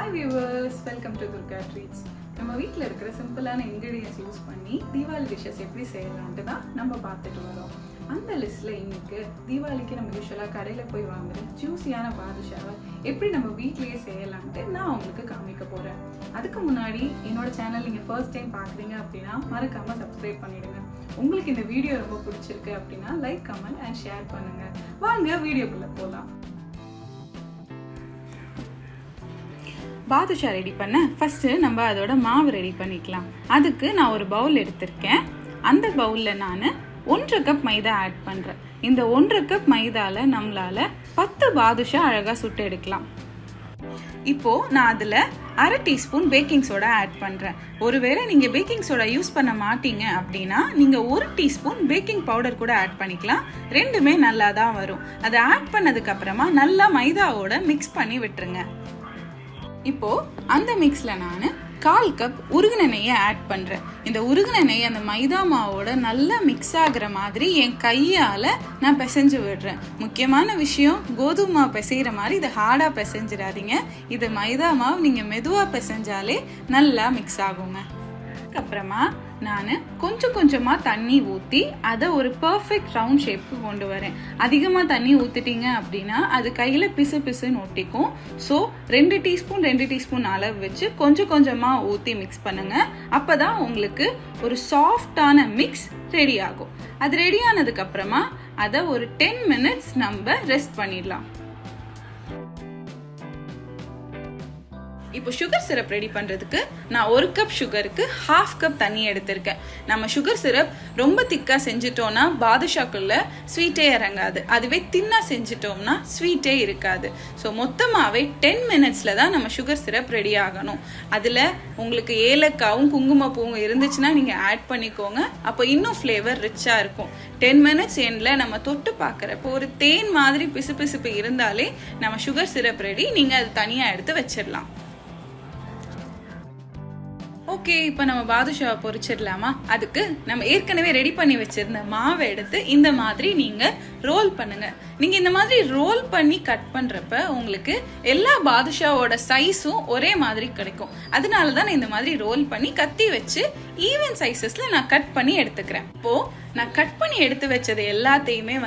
Hi viewers, welcome to Durga Treats. நம்ம வீட்ல இருக்கிற சிம்பிளான ingredients யூஸ் பண்ணி தீபாவளி dishes எப்படி செய்யலாம்னு தான் நம்ம பார்த்துட்டு வரோம். அந்த லிஸ்ட்ல இன்னைக்கு தீபாவளிக்கு நம்ம யூசுவலா கடையில போய் வாங்குற ஜூசியான பாதுஷாவை எப்படி நம்ம வீட்லயே செய்யலாம்னு நான் உங்களுக்கு காமிக்க போறேன். அதுக்கு முன்னாடி என்னோட சேனல் நீங்க ஃபர்ஸ்ட் டைம் பார்க்கறீங்க அப்படினா மறக்காம Subscribe பண்ணிடுங்க. உங்களுக்கு இந்த வீடியோ ரொம்ப பிடிச்சிருக்கு அப்படினா லைக், கமெண்ட் and ஷேர் பண்ணுங்க. வாங்க வீடியோக்குள்ள போலாம். பாதுஷா ரெடி பண்ண ஃபர்ஸ்ட் நம்ம அதோட மாவு ரெடி பண்ணிக்கலாம். அதுக்கு நான் ஒரு பவுல் எடுத்திருக்கேன். அந்த பவுல்ல நான் 1 கப் மைதா ஆட் பண்றேன். இந்த 1 கப் மைதால நம்மளால 10 பாதுஷா அழகா சுட்டு எடுக்கலாம். இப்போ நான் அதுல 1/2 டீஸ்பூன் பேக்கிங் சோடா ஆட் பண்றேன். ஒருவேளை நீங்க பேக்கிங் சோடா யூஸ் பண்ண மாட்டீங்க அப்படின்னா நீங்க 1 டீஸ்பூன் பேக்கிங் பவுடர் கூட ஆட் பண்ணிக்கலாம். ரெண்டுமே நல்லா தான் வரும். அதை ஆட் பண்ணதுக்கு அப்புறமா நல்லா மைதாவோட மிக்ஸ் பண்ணி விட்டுருங்க. இப்போ அந்த மிக்ஸ்ல நான் 1/4 கப் உருகுன நெய்யை ஆட் பண்றேன். இந்த உருகுன நெய் அந்த மைதா மாவோட நல்லா மிக்ஸ் ஆகுற மாதிரி என் கையால நான் பிசைஞ்சு விடுறேன். முக்கியமான விஷயம், கோதுமை மாவு பிசைகிற மாதிரி இதை ஹார்டா பிசைஞ்சிடாதீங்க. இது மைதா மாவு நீங்க மெதுவா பிசைஞ்சாலே நல்லா மிக்ஸ் ஆகுங்க. அப்புறமா நான் கொஞ்சம் கொஞ்சமா தண்ணி ஊற்றி அதை ஒரு பர்ஃபெக்ட் ரவுண்ட் ஷேப்புக்கு கொண்டு வரேன். அதிகமாக தண்ணி ஊற்றிட்டீங்க அப்படின்னா அது கையில் பிசு பிசுன்னு ஒட்டிக்கும். ஸோ 2 டீஸ்பூன் அளவு வச்சு கொஞ்சம் கொஞ்சமாக ஊற்றி மிக்ஸ் பண்ணுங்க. அப்போதான் உங்களுக்கு ஒரு சாஃப்டான மிக்ஸ் ரெடி ஆகும். அது ரெடி ஆனதுக்கு அப்புறமா அதை ஒரு 10 மினிட்ஸ் நம்ம ரெஸ்ட் பண்ணிடலாம். இப்போ சுகர் சிரப் ரெடி பண்றதுக்கு நான் 1 கப் சுகருக்கு 1/2 கப் தண்ணி எடுத்திருக்கேன். நம்ம சுகர் சிரப் ரொம்ப திக்கா செஞ்சிட்டோம்னா பாதுஷாக்குள்ள ஸ்வீட்டே இறங்காது. அதுவே தின்னா செஞ்சிட்டோம்னா ஸ்வீட்டே இருக்காது. ஸோ மொத்தமாவே 10 மினிட்ஸ்ல தான் நம்ம சுகர் சிரப் ரெடி ஆகணும். அதுல உங்களுக்கு ஏலக்காவும் குங்குமப்பூவும் இருந்துச்சுன்னா நீங்க ஆட் பண்ணிக்கோங்க. அப்போ இன்னும் ஃபிளேவர் ரிச்சா இருக்கும். 10 மினிட்ஸ் எண்ட்ல நம்ம தொட்டு பார்க்கறப்போ ஒரு தேன் மாதிரி பிசு பிசுப்பு இருந்தாலே நம்ம சுகர் சிரப் ரெடி. நீங்க அது தனியா எடுத்து வச்சிடலாம். ஓகே, இப்போ நம்ம பாதுஷாவை பொரிச்சிடலாமா? அதுக்கு நம்ம ஏற்கனவே ரெடி பண்ணி வச்சிருந்த மாவை எடுத்து இந்த மாதிரி நீங்க ரோல் பண்ணுங்க. நீங்க இந்த மாதிரி ரோல் பண்ணி கட் பண்றப்ப உங்களுக்கு எல்லா பாதுஷாவோட சைஸும் ஒரே மாதிரி கிடைக்கும். அதனாலதான் நான் இந்த மாதிரி ரோல் பண்ணி கத்தி வச்சு ஈவன் சைசஸ்ல நான் கட் பண்ணி எடுத்துக்கிறேன். இப்போ நான் கட் பண்ணி எடுத்து வச்சது எல்லாத்தையுமே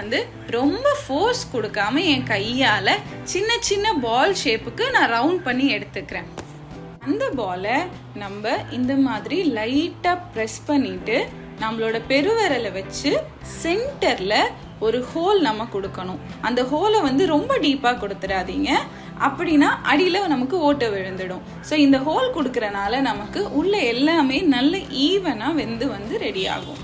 ரொம்ப ஃபோர்ஸ் கொடுக்காம என் கையால சின்ன சின்ன பால் ஷேப்புக்கு நான் ரவுண்ட் பண்ணி எடுத்துக்கிறேன். அந்த பாலை நம்ம இந்த மாதிரி லைட்டா பிரஸ் பண்ணிட்டு நம்மளோட பெருவிரலை வச்சு சென்டர்ல ஒரு ஹோல் நம்ம கொடுக்கணும். அந்த ஹோலை ரொம்ப டீப்பா கொடுத்துடாதீங்க, அப்படின்னா அடியில நமக்கு ஓட்டை விழுந்துடும். ஸோ இந்த ஹோல் கொடுக்கறனால நமக்கு உள்ள எல்லாமே நல்ல ஈவனா வெந்து ரெடி ஆகும்.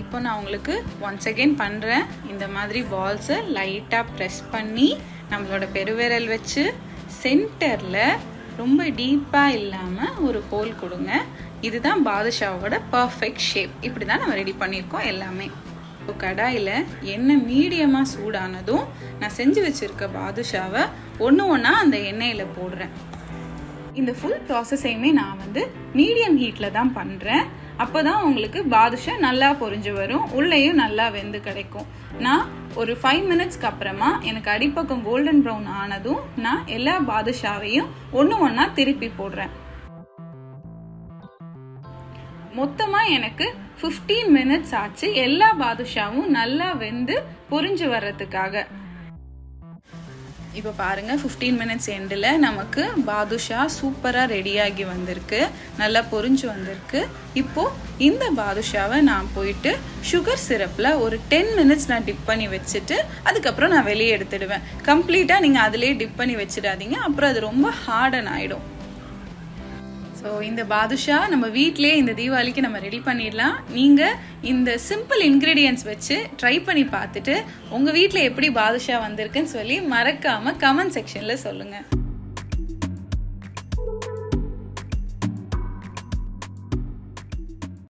இப்போ நான் உங்களுக்கு ஒன்ஸ் அகெயின் பண்ணுறேன். இந்த மாதிரி பால்ஸை லைட்டாக ப்ரெஸ் பண்ணி நம்மளோட பெருவிரல் வச்சு சென்டரில் ரொம்ப டீப்பாக இல்லாமல் ஒரு ஹோல் கொடுங்க. இதுதான் பாதுஷாவோட பர்ஃபெக்ட் ஷேப். இப்படி தான் நம்ம ரெடி பண்ணியிருக்கோம் எல்லாமே. இப்போ கடாயில் எண்ணெய் மீடியமாக சூடானதும் நான் செஞ்சு வச்சுருக்க பாதுஷாவை ஒன்று அந்த எண்ணெயில் போடுறேன். இந்த ஃபுல் ப்ராசஸையுமே நான் மீடியம் ஹீட்டில் தான் பண்ணுறேன். அப்போதான் உங்களுக்கு பாதுஷா நல்லா பொரிஞ்சு வரும், உள்ளேயும் நல்லா வெந்து கிடைக்கும். நான் ஒரு 5 மினிட்ஸ்க்கு அப்புறமா எனக்கு அடிப்பக்கம் கோல்டன் ப்ரௌன் ஆனதும் நான் எல்லா பாதுஷாவையும் ஒன்றா திருப்பி போடுறேன். மொத்தமா எனக்கு 15 மினிட்ஸ் ஆச்சு எல்லா பாதுஷாவும் நல்லா வெந்து பொரிஞ்சு வர்றதுக்காக. இப்போ பாருங்க, 15 மினிட்ஸ் எண்டில் நமக்கு பாதுஷா சூப்பராக ரெடியாகி வந்திருக்கு, நல்லா பொரிஞ்சு வந்திருக்கு. இப்போ இந்த பாதுஷாவை நான் போயிட்டு சுகர் சிரப்பில் ஒரு 10 மினிட்ஸ் நான் டிப் பண்ணி வச்சுட்டு அதுக்கப்புறம் நான் வெளியே எடுத்துடுவேன். கம்ப்ளீட்டாக நீங்கள் அதிலே டிப் பண்ணி வச்சிடாதீங்க, அப்புறம் அது ரொம்ப ஹார்டன் ஆகிடும். ஸோ இந்த பாதுஷா நம்ம வீட்டிலே இந்த தீபாவளிக்கு நம்ம ரெடி பண்ணிடலாம். நீங்கள் இந்த சிம்பிள் இன்க்ரீடியன்ட்ஸ் வச்சு ட்ரை பண்ணி பார்த்துட்டு உங்கள் வீட்டில் எப்படி பாதுஷா வந்திருக்குன்னு சொல்லி மறக்காமல் கமெண்ட் செக்ஷனில் சொல்லுங்கள்.